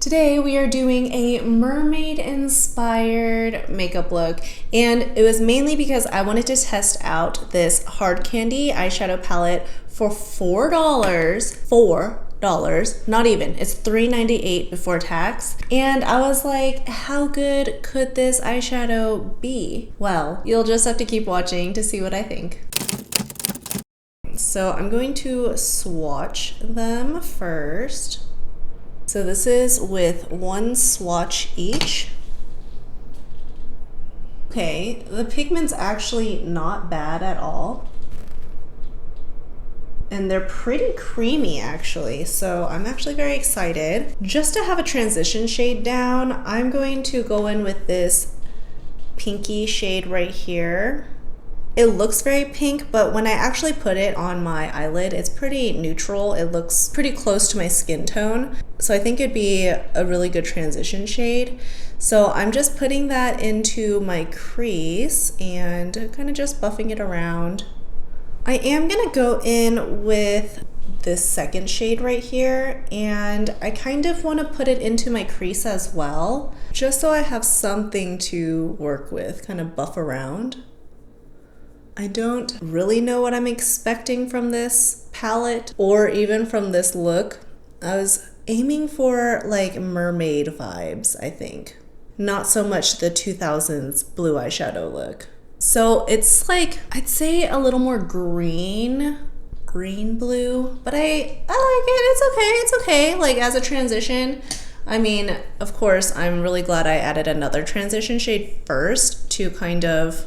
Today we are doing a mermaid inspired makeup look, and it was mainly because I wanted to test out this hard candy eyeshadow palette for $4, not even, it's $3.98 before tax. And I was like, how good could this eyeshadow be? Well, you'll just have to keep watching to see what I think. So I'm going to swatch them first. So this is with one swatch each. Okay, the pigment's actually not bad at all. And they're pretty creamy actually, so I'm actually very excited. Just to have a transition shade down, I'm going to go in with this pinky shade right here. It looks very pink, but when I actually put it on my eyelid, it's pretty neutral. It looks pretty close to my skin tone. So I think it'd be a really good transition shade. So I'm just putting that into my crease and kind of just buffing it around. I am gonna go in with this second shade right here, and I kind of want to put it into my crease as well, just so I have something to work with, kind of buff around. I don't really know what I'm expecting from this palette or even from this look. I was aiming for like mermaid vibes, I think. Not so much the 2000s blue eyeshadow look. So it's like, I'd say a little more green blue, but I like it, it's okay, like as a transition. I mean, of course, I'm really glad I added another transition shade first to kind of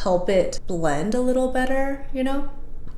help it blend a little better, you know?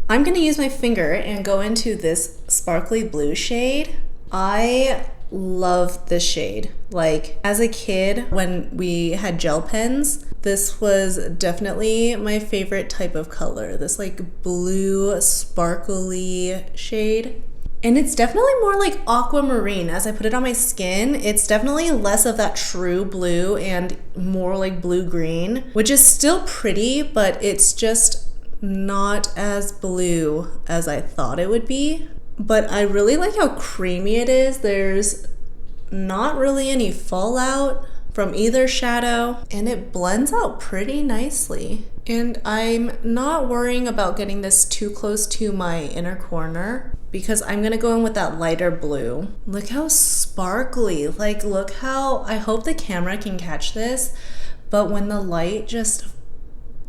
I'm gonna use my finger and go into this sparkly blue shade. I love this shade. Like, as a kid, when we had gel pens, this was definitely my favorite type of color. This like blue, sparkly shade. And it's definitely more like aquamarine. As I put it on my skin, it's definitely less of that true blue and more like blue-green, which is still pretty, but it's just not as blue as I thought it would be. But I really like how creamy it is. There's not really any fallout from either shadow, and it blends out pretty nicely. And I'm not worrying about getting this too close to my inner corner because I'm gonna go in with that lighter blue. Look how sparkly, like look how, I hope the camera can catch this, but when the light just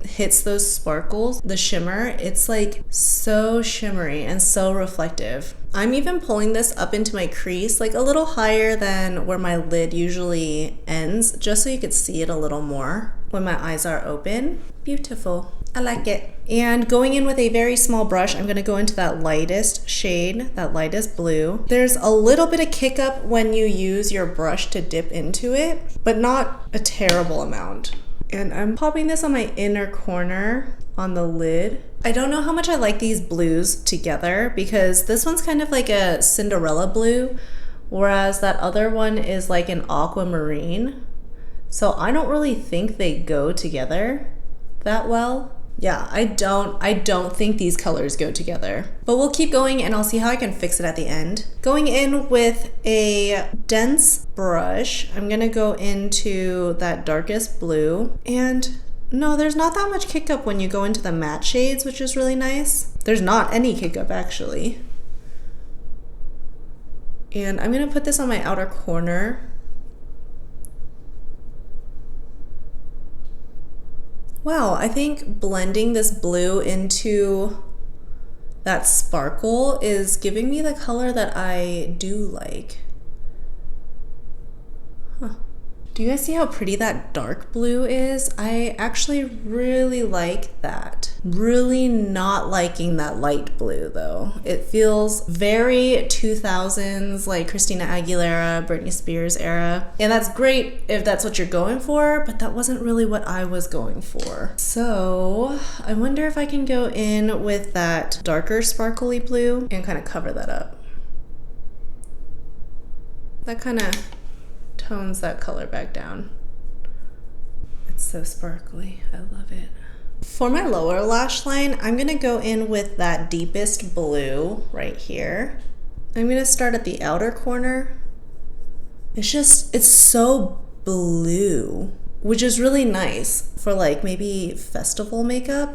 hits those sparkles, the shimmer, it's like so shimmery and so reflective. I'm even pulling this up into my crease, like a little higher than where my lid usually ends, just so you could see it a little more when my eyes are open. Beautiful, I like it. And going in with a very small brush, I'm gonna go into that lightest shade, that lightest blue. There's a little bit of kick up when you use your brush to dip into it, but not a terrible amount. And I'm popping this on my inner corner on the lid. I don't know how much I like these blues together because this one's kind of like a Cinderella blue, whereas that other one is like an aquamarine. So I don't really think they go together that well. Yeah, I don't think these colors go together. But we'll keep going and I'll see how I can fix it at the end. Going in with a dense brush, I'm gonna go into that darkest blue. And no, there's not that much kick up when you go into the matte shades, which is really nice. There's not any kick up actually. And I'm gonna put this on my outer corner. Wow, I think blending this blue into that sparkle is giving me the color that I do like. Huh. Do you guys see how pretty that dark blue is? I actually really like that. Really not liking that light blue though. It feels very 2000s, like Christina Aguilera, Britney Spears era. And that's great if that's what you're going for, but that wasn't really what I was going for. So I wonder if I can go in with that darker sparkly blue and kind of cover that up. That kind of tones that color back down. It's so sparkly, I love it. For my lower lash line, I'm gonna go in with that deepest blue right here. I'm gonna start at the outer corner It's so blue, which is really nice for like maybe festival makeup.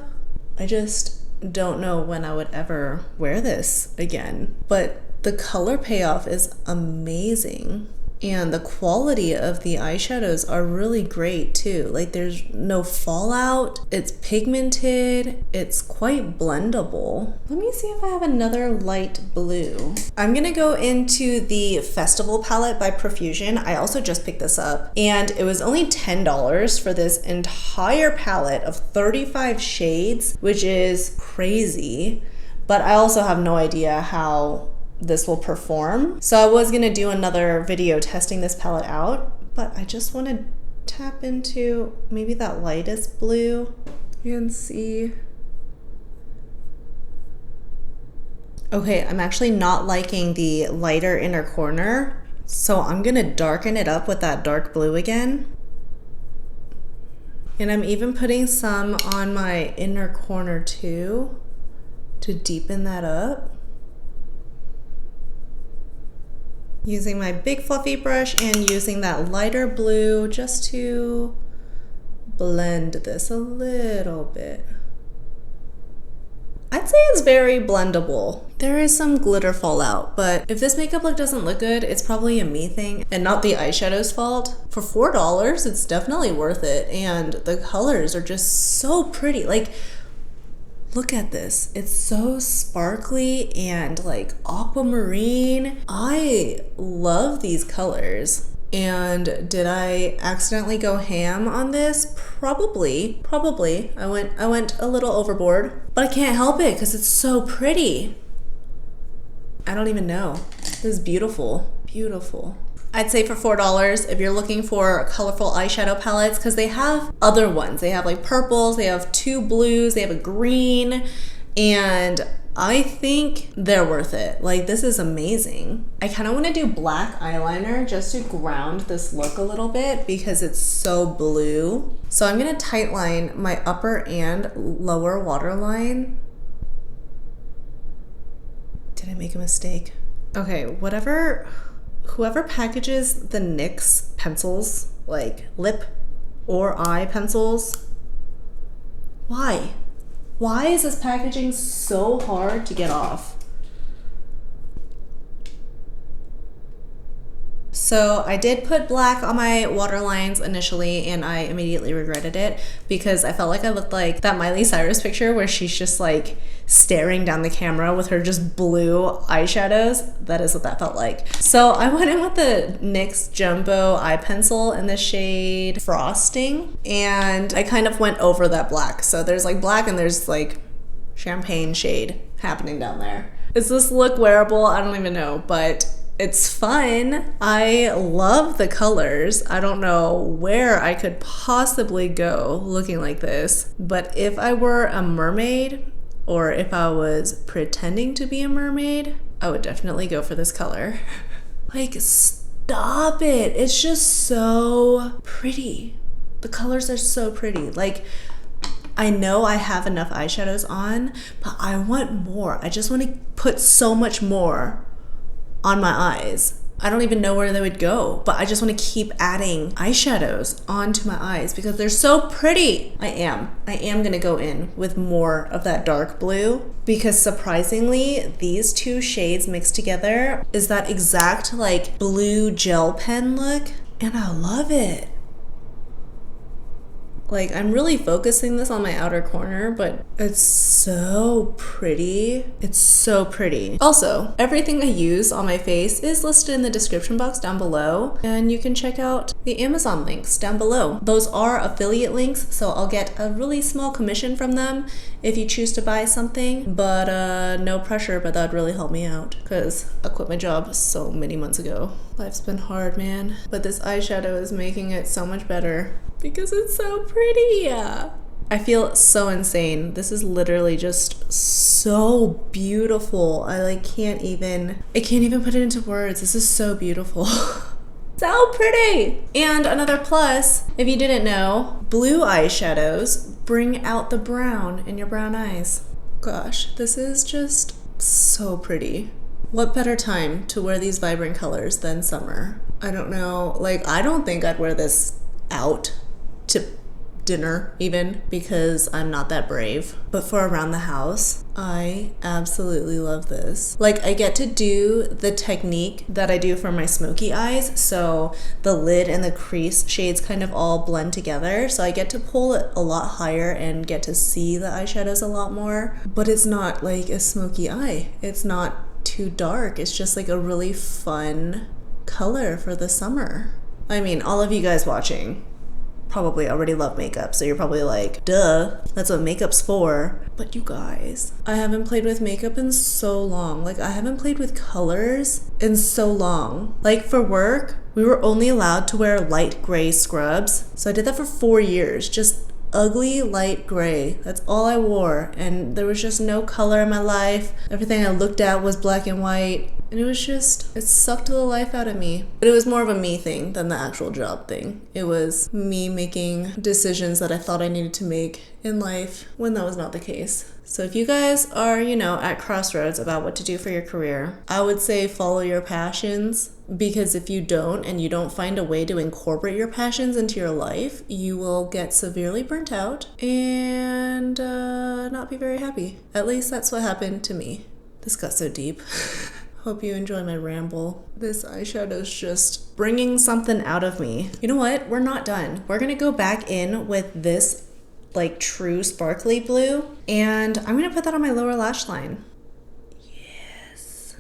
I just don't know when I would ever wear this again, but the color payoff is amazing. And the quality of the eyeshadows are really great too. Like there's no fallout, it's pigmented, it's quite blendable. Let me see if I have another light blue. I'm gonna go into the Festival palette by Profusion. I also just picked this up and it was only $10 for this entire palette of 35 shades, which is crazy. But I also have no idea how this will perform. So I was gonna do another video testing this palette out, but I just want to tap into maybe that lightest blue. You can see. Okay, I'm actually not liking the lighter inner corner, so I'm gonna darken it up with that dark blue again. And I'm even putting some on my inner corner too to deepen that up. Using my big fluffy brush and using that lighter blue just to blend this a little bit. I'd say it's very blendable. There is some glitter fallout, but if this makeup look doesn't look good, it's probably a me thing and not the eyeshadow's fault. For $4, it's definitely worth it, and the colors are just so pretty. Like, look at this. It's so sparkly and like aquamarine. I love these colors. And did I accidentally go ham on this? Probably. I went a little overboard, but I can't help it because it's so pretty. I don't even know. This is beautiful. Beautiful. I'd say for $4 if you're looking for colorful eyeshadow palettes, because they have other ones. They have like purples, they have 2 blues, they have a green, and I think they're worth it. Like, this is amazing. I kind of want to do black eyeliner just to ground this look a little bit because it's so blue. So I'm going to tightline my upper and lower waterline. Did I make a mistake? Okay, whoever packages the NYX pencils, like lip or eye pencils, why? Why is this packaging so hard to get off? So I did put black on my waterlines initially and I immediately regretted it because I felt like I looked like that Miley Cyrus picture where she's just like staring down the camera with her just blue eyeshadows. That is what that felt like. So I went in with the NYX Jumbo eye pencil in the shade Frosting, and I kind of went over that black. So there's like black and there's like champagne shade happening down there. Is this look wearable? I don't even know, but it's fun. I love the colors. I don't know where I could possibly go looking like this, but if I were a mermaid or if I was pretending to be a mermaid, I would definitely go for this color. Like, stop it. It's just so pretty. The colors are so pretty. Like, I know I have enough eyeshadows on, but I want more. I just want to put so much more on my eyes. I don't even know where they would go, but I just want to keep adding eyeshadows onto my eyes because they're so pretty. I am gonna go in with more of that dark blue because surprisingly, these 2 shades mixed together is that exact like blue gel pen look, and I love it. Like, I'm really focusing this on my outer corner, but it's so pretty. It's so pretty. Also, everything I use on my face is listed in the description box down below, and you can check out the Amazon links down below. Those are affiliate links, so I'll get a really small commission from them if you choose to buy something, but no pressure, but that would really help me out because I quit my job so many months ago. Life's been hard, man, but this eyeshadow is making it so much better because it's so pretty. I feel so insane. This is literally just so beautiful. I can't even put it into words. This is so beautiful. So pretty. And another plus, if you didn't know, blue eyeshadows bring out the brown in your brown eyes. Gosh, this is just so pretty. What better time to wear these vibrant colors than summer? I don't know. Like, I don't think I'd wear this out to dinner even, because I'm not that brave. But for around the house, I absolutely love this. Like, I get to do the technique that I do for my smoky eyes, so the lid and the crease shades kind of all blend together, so I get to pull it a lot higher and get to see the eyeshadows a lot more. But it's not like a smoky eye. It's not too dark. It's just like a really fun color for the summer. I mean, all of you guys watching probably already love makeup, so you're probably like, duh, that's what makeup's for. But you guys, I haven't played with makeup in so long. Like, I haven't played with colors in so long. Like, for work, we were only allowed to wear light gray scrubs, so I did that for 4 years, just ugly light gray. That's all I wore, and there was just no color in my life. Everything I looked at was black and white, and it sucked the life out of me. But it was more of a me thing than the actual job thing. It was me making decisions that I thought I needed to make in life when that was not the case. So if you guys are, you know, at crossroads about what to do for your career, I would say follow your passions, because if you don't and you don't find a way to incorporate your passions into your life, you will get severely burnt out and not be very happy. At least that's what happened to me. This got so deep. Hope you enjoy my ramble. This eyeshadow's just bringing something out of me. You know what? We're not done. We're gonna go back in with this like true sparkly blue, and I'm gonna put that on my lower lash line. Yes.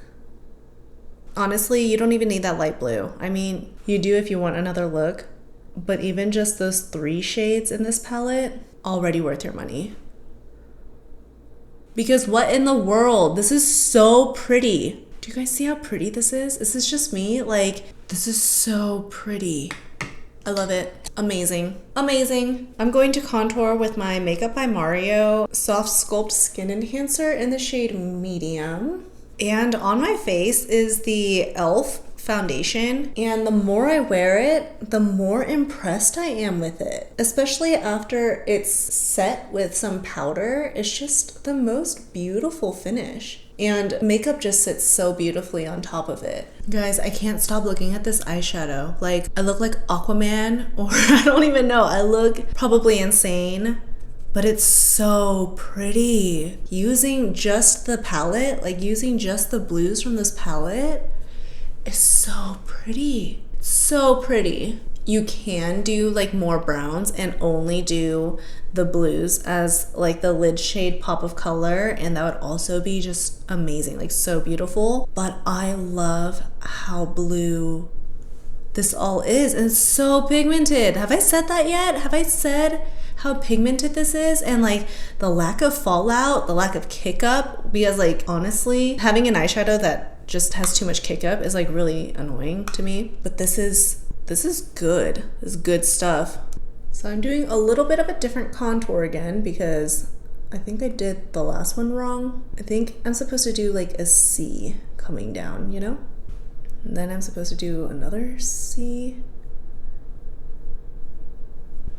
Honestly, you don't even need that light blue. I mean, you do if you want another look, but even just those 3 shades in this palette, already worth your money. Because what in the world? This is so pretty. Do you guys see how pretty this is? Is this just me? Like, this is so pretty. I love it. Amazing. Amazing. I'm going to contour with my Makeup by Mario Soft Sculpt Skin Enhancer in the shade Medium. And on my face is the e.l.f. foundation, and the more I wear it, the more impressed I am with it. Especially after it's set with some powder. It's just the most beautiful finish. And makeup just sits so beautifully on top of it. Guys, I can't stop looking at this eyeshadow. Like, I look like Aquaman, or I don't even know. I look probably insane, but it's so pretty. Using just the palette, like using just the blues from this palette, is so pretty. So pretty. You can do like more browns and only do the blues as like the lid shade pop of color, and that would also be just amazing, like so beautiful. But I love how blue this all is, and it's so pigmented. Have I said that yet? Have I said how pigmented this is? And like the lack of fallout, the lack of kick up, because like honestly, having an eyeshadow that just has too much kick up is like really annoying to me. But this is good. This is good stuff. So I'm doing a little bit of a different contour again, because I think I did the last one wrong. I think I'm supposed to do like a C coming down, you know? And then I'm supposed to do another C.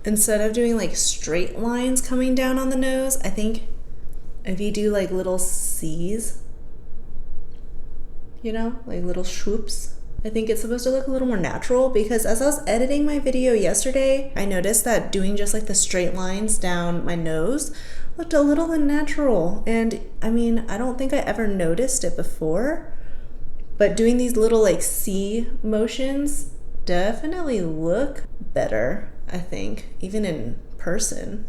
Instead of doing like straight lines coming down on the nose, I think if you do like little C's, you know, like little swoops, I think it's supposed to look a little more natural. Because as I was editing my video yesterday, I noticed that doing just like the straight lines down my nose looked a little unnatural. And I mean, I don't think I ever noticed it before, but doing these little like C motions definitely look better, I think, even in person.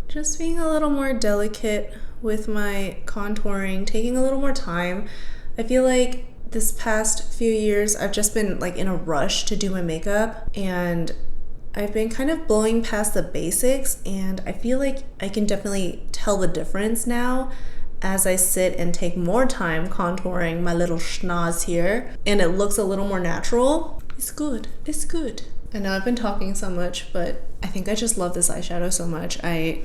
Just being a little more delicate with my contouring, taking a little more time. I feel like this past few years, I've just been like in a rush to do my makeup, and I've been kind of blowing past the basics, and I feel like I can definitely tell the difference now as I sit and take more time contouring my little schnoz here, and it looks a little more natural. It's good. It's good. I know I've been talking so much, but I think I just love this eyeshadow so much. I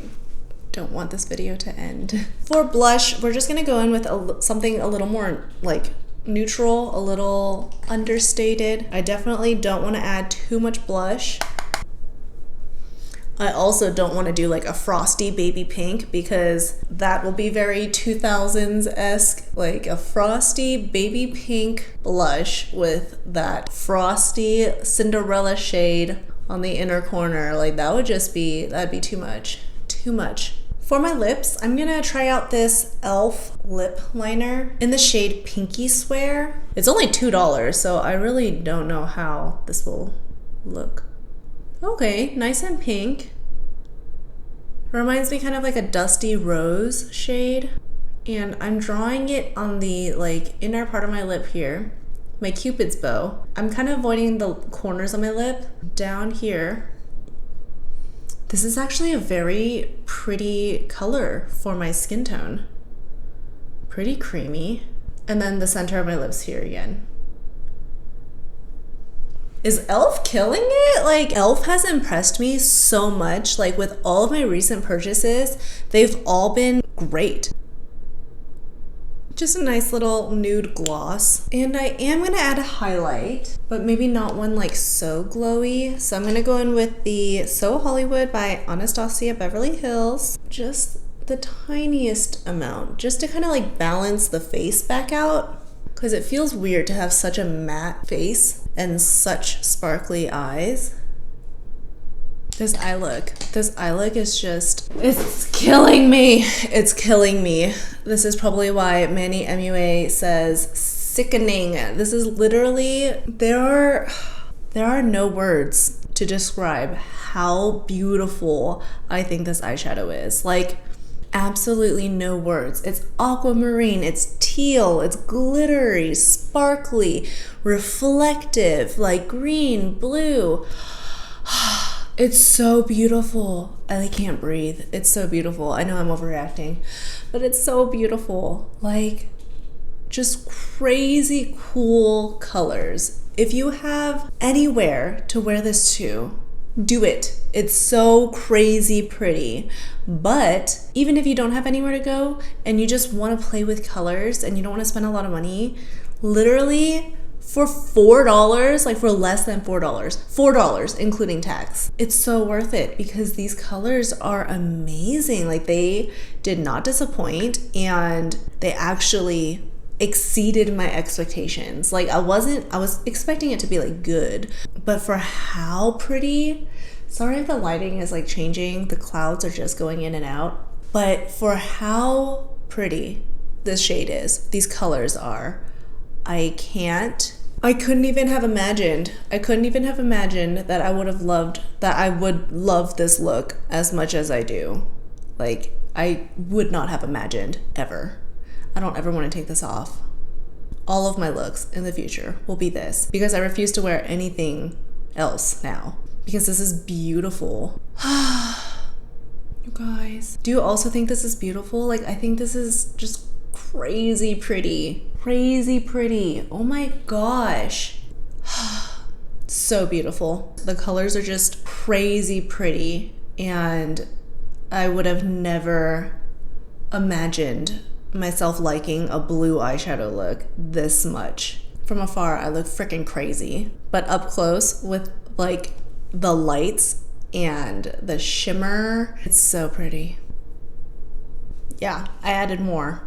don't want this video to end. For blush, we're just gonna go in with something a little more like neutral, a little understated. I definitely don't want to add too much blush. I also don't want to do like a frosty baby pink because that will be very 2000s-esque, like a frosty baby pink blush with that frosty Cinderella shade on the inner corner. Like that'd be too much. Too much. For my lips, I'm gonna try out this e.l.f. lip liner in the shade Pinky Swear. It's only $2, so I really don't know how this will look. Okay, nice and pink. Reminds me kind of like a dusty rose shade. And I'm drawing it on the like inner part of my lip here, my Cupid's bow. I'm kind of avoiding the corners of my lip down here. This is actually a very pretty color for my skin tone. Pretty creamy. And then the center of my lips here again. Is e.l.f. killing it? Like e.l.f. has impressed me so much. Like with all of my recent purchases, they've all been great. Just a nice little nude gloss. And I am gonna add a highlight, but maybe not one like so glowy. So I'm gonna go in with the So Hollywood by Anastasia Beverly Hills. Just the tiniest amount, just to kind of like balance the face back out. Because it feels weird to have such a matte face and such sparkly eyes. This eye look is just, it's killing me. It's killing me. This is probably why Manny MUA says sickening. This is literally, there are no words to describe how beautiful I think this eyeshadow is. Like, absolutely no words. It's aquamarine, it's teal, it's glittery, sparkly, reflective, like green, blue. It's so beautiful. I can't breathe. It's so beautiful. I know I'm overreacting, but it's so beautiful. Like, just crazy cool colors. If you have anywhere to wear this to, do it. It's so crazy pretty. But even if you don't have anywhere to go and you just want to play with colors and you don't want to spend a lot of money, literally for $4, like for less than $4 including tax, it's so worth it because these colors are amazing. Like they did not disappoint and they actually exceeded my expectations. Like I was expecting it to be like good, but for how pretty, sorry if the lighting is like changing, the clouds are just going in and out, but for how pretty this shade is, these colors are, I couldn't even have imagined that I would love this look as much as I do. Like I would not have imagined ever. I don't ever want to take this off. All of my looks in the future will be this because I refuse to wear anything else now because this is beautiful. You guys, do you also think this is beautiful? Like I think this is just crazy pretty. Crazy pretty. Oh my gosh. So beautiful. The colors are just crazy pretty and I would have never imagined myself liking a blue eyeshadow look this much. From afar, I look freaking crazy. But up close with like the lights and the shimmer, it's so pretty. Yeah, I added more.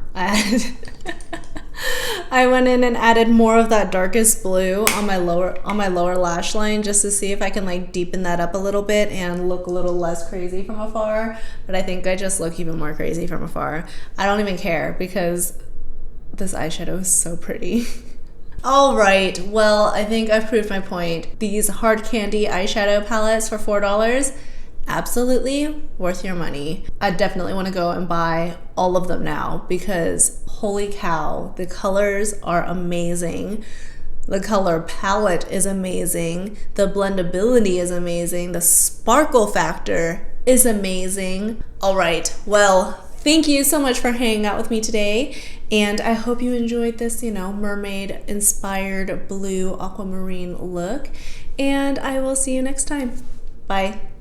I went in and added more of that darkest blue on my lower lash line just to see if I can like deepen that up a little bit and look a little less crazy from afar. But I think I just look even more crazy from afar. I don't even care because this eyeshadow is so pretty. All right, well, I think I've proved my point. These hard candy eyeshadow palettes for $4, absolutely worth your money. I definitely want to go and buy all of them now because holy cow, the colors are amazing. The color palette is amazing. The blendability is amazing. The sparkle factor is amazing. All right, well, thank you so much for hanging out with me today. And I hope you enjoyed this, mermaid inspired blue aquamarine look. And I will see you next time. Bye.